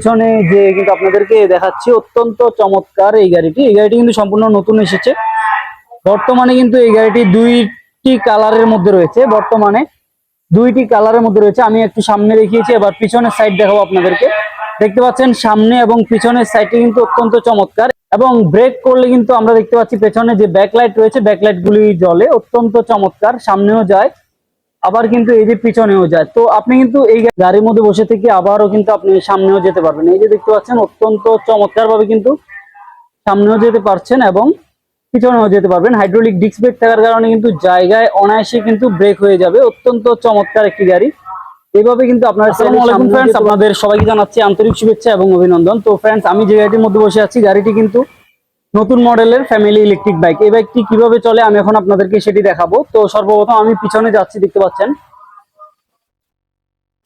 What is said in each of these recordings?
পিছনে যে কিন্তু আপনাদেরকে দেখাচ্ছি অত্যন্ত চমৎকার এই গাড়িটি কিন্তু সম্পূর্ণ নতুন এসেছে। বর্তমানে কিন্তু এই গাড়িটি দুইটি কালারের মধ্যে রয়েছে। আমি একটু সামনে দেখিয়েছি, এবার পিছনের সাইড দেখাবো আপনাদেরকে। দেখতে পাচ্ছেন সামনে এবং পিছনের সাইডটি কিন্তু অত্যন্ত চমৎকার, এবং ব্রেক করলে কিন্তু আমরা দেখতে পাচ্ছি পেছনে যে ব্যাকলাইট রয়েছে ব্যাকলাইট গুলি জ্বলে, অত্যন্ত চমৎকার। সামনেও যায়, আবার কিন্তু এই যে পিছনেও যায়। তো আপনি কিন্তু এই গাড়ির মধ্যে বসে থেকে আবারও কিন্তু আপনি সামনেও যেতে পারবেন। এই যে দেখতে পাচ্ছেন অত্যন্ত চমৎকার ভাবে কিন্তু সামনেও যেতে পারছেন এবং পিছনেও যেতে পারবেন। হাইড্রোলিক ডিস্ক ব্রেক থাকার কারণে কিন্তু জায়গায় অনায়াসে কিন্তু ব্রেক হয়ে যাবে। অত্যন্ত চমৎকার একটি গাড়ি। এইভাবে কিন্তু আপনারা আপনাদের সবাইকে জানাচ্ছি আন্তরিক শুভেচ্ছা এবং অভিনন্দন। তো ফ্রেন্ডস, আমি যে গাড়িটির মধ্যে বসে আছি, গাড়িটি কিন্তু নতুন মডেলের ফ্যামিলি ইলেকট্রিক বাইক। এই বাইকটি কিভাবে চলে আমি এখন আপনাদেরকে সেটি দেখাবো। তো সর্বপ্রথম আমি পিছনে যাচ্ছি, দেখতে পাচ্ছেন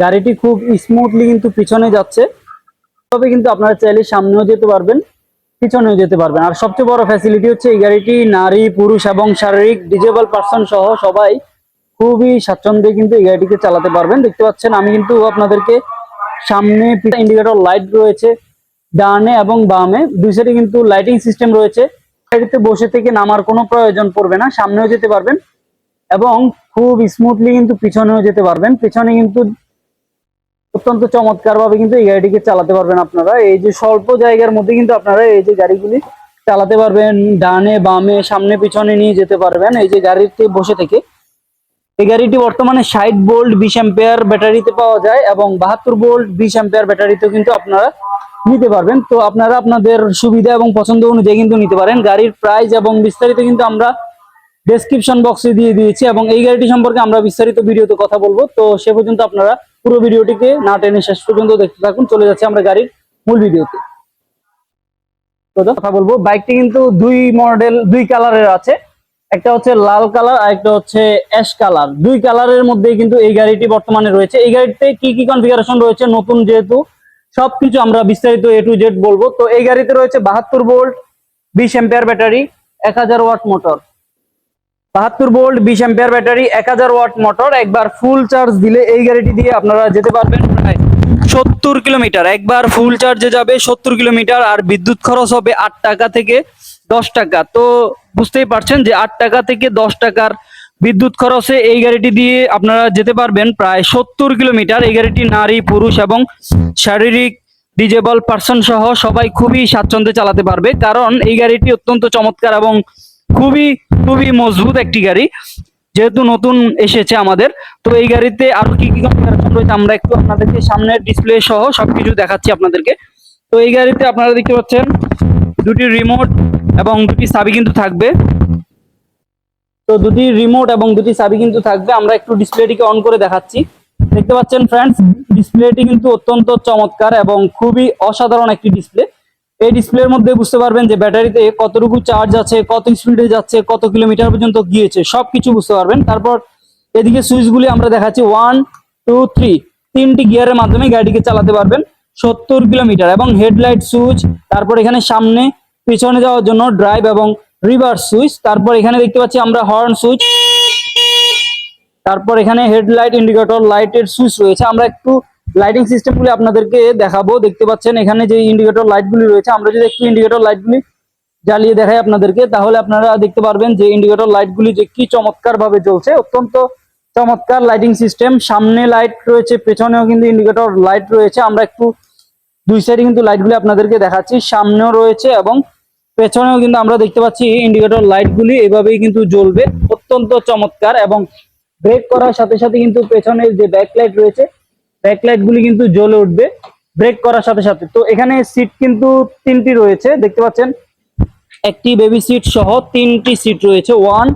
গাড়িটি খুব স্মুথলি কিন্তু পিছনে যাচ্ছে। তবে কিন্তু আপনারা চাইলে সামনেও যেতে পারবেন, পিছনেও যেতে পারবেন। আর সবচেয়ে বড় ফ্যাসিলিটি হচ্ছে এই গাড়িটি নারী, পুরুষ এবং শারীরিক ডিজেবল পার্সন সহ সবাই খুবই স্বাচ্ছন্দ্যে কিন্তু এই গাড়িটিকে চালাতে পারবেন। দেখতে পাচ্ছেন আমি কিন্তু আপনাদেরকে সামনে ইন্ডিকেটর লাইট রয়েছে, ডানে এবং বামে দুই সাইডে কিন্তু লাইটিং সিস্টেম রয়েছে। গাড়িতে বসে থেকে নামার কোনো প্রয়োজন পড়বে না, সামনেও যেতে পারবেন এবং খুব স্মুথলি কিন্তু পিছনেও যেতে পারবেন। পিছনে কিন্তু অত্যন্ত চমৎকার ভাবে কিন্তু এই গাড়িটিকে চালাতে পারবেন আপনারা। এই যে স্বল্প জায়গার মধ্যে কিন্তু আপনারা এই যে গাড়িগুলি চালাতে পারবেন, ডানে বামে সামনে পিছনে নিয়ে যেতে পারবেন এই যে গাড়িতে বসে থেকে। এই গাড়িটি বর্তমানে 60 ভোল্ট 20 অ্যাম্পিয়ার ব্যাটারিতে পাওয়া যায় এবং 72 ভোল্ট 20 অ্যাম্পিয়ার ব্যাটারিতেও কিন্তু আপনারা নিতে পারবেন। তো আপনারা আপনাদের সুবিধা এবং পছন্দ অনুযায়ী কিন্তু নিতে পারেন। গাড়ির প্রাইস এবং বিস্তারিত কিন্তু আমরা ডেসক্রিপশন বক্সে দিয়ে দিয়েছি, এবং এই গাড়িটি সম্পর্কে আমরা বিস্তারিত ভিডিওতে কথা বলবো। তো সে পর্যন্ত আপনারা পুরো ভিডিওটিকে না টেনে শেষ পর্যন্ত দেখতে থাকুন। চলে যাচ্ছে আমরা গাড়ির মূল ভিডিওতে। কথা বলবো, বাইকটি কিন্তু দুই কালারের আছে। একটা হচ্ছে লাল কালার আর একটা হচ্ছে অ্যাশ কালার। দুই কালারের মধ্যে কিন্তু এই গাড়িটি বর্তমানে রয়েছে। এই গাড়িতে কি কি কনফিগারেশন রয়েছে, নতুন যেহেতু সবকিছু আমরা বিস্তারিত A to Z বলবো। তো এই গাড়িতে রয়েছে 72 volt 20 ampere battery, 1000 watt motor. 72 volt 20 ampere battery, 1000 watt motor. একবার ফুল চার্জ দিলে এই গাড়িটি দিয়ে আপনারা যেতে পারবেন প্রায় 70 কিলোমিটার। একবার ফুল চার্জে যাবে 70 কিলোমিটার। আর বিদ্যুৎ খরচ হবে 8 টাকা থেকে 10 টাকা। তো বুঝতেই পারছেন যে 8 টাকা থেকে 10 টাকার বিদ্যুৎ খরচে এই গাড়িটি দিয়ে আপনারা যেতে পারবেন প্রায় 70 কিলোমিটার। এই গাড়িটি নারী, পুরুষ এবং শারীরিক ডিজেবল পার্সন সহ সবাই খুবই স্বাচ্ছন্দ্যে চালাতে পারবে, কারণ এই গাড়িটি অত্যন্ত চমৎকার এবং খুবই খুবই মজবুত একটি গাড়ি, যেহেতু নতুন এসেছে আমাদের। তো এই গাড়িতে আরো কি কি কনফিগারেশন রয়েছে আমরা একটু আপনাদেরকে সামনের ডিসপ্লে সহ সবকিছু দেখাচ্ছি আপনাদেরকে। তো এই গাড়িতে আপনারা দেখতে পাচ্ছেন দুটি রিমোট এবং দুটি চাবি কিন্তু থাকবে। আমরা একটু ডিসপ্লেটিকে অন করে দেখাচ্ছি। দেখতে পাচ্ছেন ফ্রেন্ডস, ডিসপ্লেটি কিন্তু অত্যন্ত চমৎকার এবং খুবই অসাধারণ একটি ডিসপ্লে। এই ডিসপ্লের মধ্যে বুঝতে পারবেন যে ব্যাটারিতে কতটুকু চার্জ আছে, কত স্পিডে যাচ্ছে, কত কিলোমিটার পর্যন্ত গিয়েছে, সবকিছু বুঝতে পারবেন। তারপর এদিকে সুইচগুলি আমরা দেখাচ্ছি 1 2 3, তিনটি গিয়ারের মাধ্যমে গাড়িটিকে চালাতে পারবেন 70 কিলোমিটার। এবং হেডলাইট সুইচ, তারপর এখানে সামনে পিছনে যাওয়ার জন্য ড্রাইভ এবং রিভার্স সুইচ, তারপর এখানে দেখতে পাচ্ছি আমরা হর্ন সুইচ, তারপর এখানে হেডলাইট ইন্ডিকেটর লাইটের সুইচ রয়েছে। আমরা একটু লাইটিং সিস্টেমগুলি আপনাদেরকে দেখাবো। দেখতে পাচ্ছেন এখানে যে ইন্ডিকেটর লাইটগুলি রয়েছে, আমরা যদি একটু ইন্ডিকেটর লাইটগুলি জ্বালিয়ে দেখাই আপনাদেরকে, তাহলে আপনারা দেখতে পারবেন যে ইন্ডিকেটর লাইটগুলি যে কি চমৎকার ভাবে জ্বলছে। অত্যন্ত চমৎকার লাইটিং সিস্টেম। সামনে লাইট রয়েছে, পেছনেও কিন্তু ইন্ডিকেটর লাইট রয়েছে। আমরা একটু দুই সাইডে কিন্তু লাইটগুলি আপনাদেরকে দেখাচ্ছি, সামনেও রয়েছে এবং পেছনেও কিন্তু আমরা দেখতে পাচ্ছি ইন্ডিকেটর লাইটগুলি এভাবেই কিন্তু জ্বলবে। অত্যন্ত চমৎকার। এবং ব্রেক করার সাথে সাথে কিন্তু পেছনের যে ব্যাকলাইট রয়েছে ব্যাকলাইট গুলি কিন্তু জ্বলে উঠবে ব্রেক করার সাথে সাথে। তো এখানে সিট কিন্তু তিনটি রয়েছে, দেখতে পাচ্ছেন একটি বেবি সিট সহ তিনটি সিট রয়েছে, 1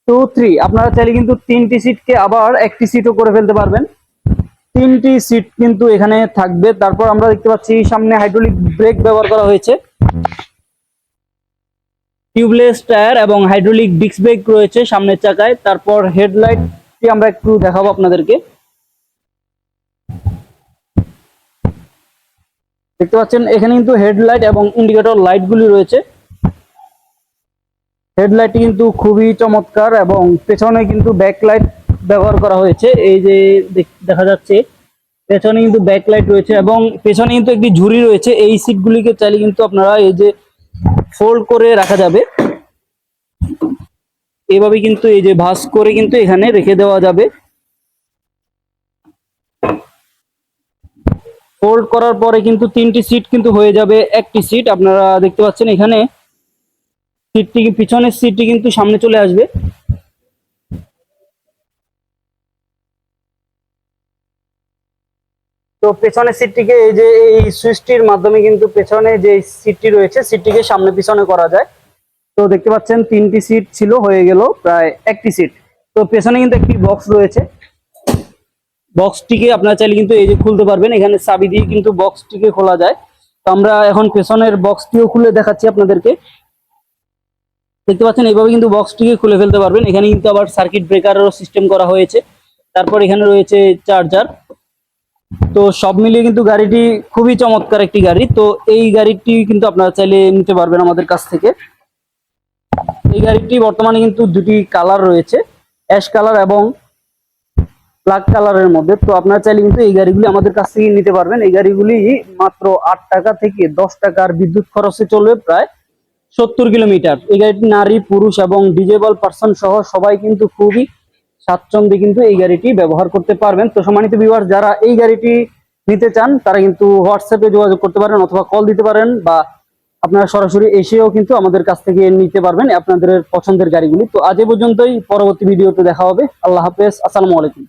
2 3। আপনারা চাইলে কিন্তু তিনটি সিটকে আবার একটি সিটও করে ফেলতে পারবেন। তিনটি সিট কিন্তু এখানে থাকবে। তারপর আমরা দেখতে পাচ্ছি সামনে হাইড্রোলিক ব্রেক ব্যবহার করা হয়েছে, টিউবলেস টায়ার এবং হাইড্রোলিক ডিস্ক ব্রেক রয়েছে সামনের চাকায়। তারপর হেডলাইটটি আমরা একটু দেখাবো আপনাদেরকে। দেখতে পাচ্ছেন এখানে কিন্তু হেডলাইট এবং ইন্ডিকেটর লাইটগুলি রয়েছে। হেডলাইটটি কিন্তু খুবই চমৎকার এবং পেছনে কিন্তু ব্যাকলাইট ব্যবহার করা হয়েছে। এই যে দেখা যাচ্ছে পেছনে কিন্তু ব্যাকলাইট রয়েছে এবং পেছনে কিন্তু একটি ঝুড়ি রয়েছে। এই সিটগুলিকে চাইলে কিন্তু আপনারা এই যে ফোল্ড করে রাখা যাবে, এইভাবে কিন্তু এই যে ভাঁজ করে কিন্তু এখানে রেখে দেওয়া যাবে। ফোল্ড করার পরে কিন্তু 3টি সিট কিন্তু হয়ে যাবে একটি সিট। আপনারা দেখতে পাচ্ছেন এখানে সিটটি, পিছনের সিটটি কিন্তু সামনে চলে আসবে। তো পেছনের সিটটিকে এই যে এই সুইচটির মাধ্যমে কিন্তু পেছনে যে সিটটি রয়েছে সিটটিকে সামনে পিছনে করা যায়। তো দেখতে পাচ্ছেন 3টি সিট ছিল, হয়ে গেল প্রায় একটি সিট। তো পেছনে কিন্তু একটি বক্স রয়েছে, বক্সটিকে আপনারা চাইলে কিন্তু এই যে খুলতে পারবেন, এখানে চাবি দিয়ে কিন্তু বক্সটিকে খোলা যায়। তো আমরা এখন পেছনের বক্সটিও খুলে দেখাচ্ছি আপনাদেরকে। দেখতে পাচ্ছেন এইভাবে কিন্তু বক্সটিকে খুলে ফেলতে পারবেন। এখানে কিন্তু আবার সার্কিট ব্রেকারেরও সিস্টেম করা হয়েছে। তারপর এখানে রয়েছে চার্জার। তো সব মিলিয়ে কিন্তু গাড়িটি খুবই চমৎকার একটি গাড়ি। তো এই গাড়িটি কিন্তু আপনারা চাইলে নিতে পারবেন আমাদের কাছ থেকে। এই গাড়িটি বর্তমানে কিন্তু দুটি কালার রয়েছে, অ্যাশ কালার এবং ব্ল্যাক কালারের মধ্যে। তো আপনারা চাইলে কিন্তু এই গাড়িগুলি আমাদের কাছ থেকে নিতে পারবেন। এই গাড়িগুলি মাত্র 8 টাকা থেকে 10 টাকার বিদ্যুৎ খরচে চলবে প্রায় 70 কিলোমিটার। এই গাড়িটি নারী, পুরুষ এবং ডিজেবল পার্সন সহ সবাই কিন্তু খুবই স্বাচ্ছন্দ্যে কিন্তু এই গাড়িটি ব্যবহার করতে পারবেন। তো সম্মানিত ভিউয়ার, যারা এই গাড়িটি নিতে চান তারা কিন্তু হোয়াটসঅ্যাপে যোগাযোগ করতে পারেন অথবা কল দিতে পারেন, বা আপনারা সরাসরি এসেও কিন্তু আমাদের কাছ থেকে নিতে পারবেন আপনাদের পছন্দের গাড়িগুলি। তো আজ এ পর্যন্তই, পরবর্তী ভিডিওতে দেখা হবে। আল্লাহ হাফেজ, আসসালামু আলাইকুম।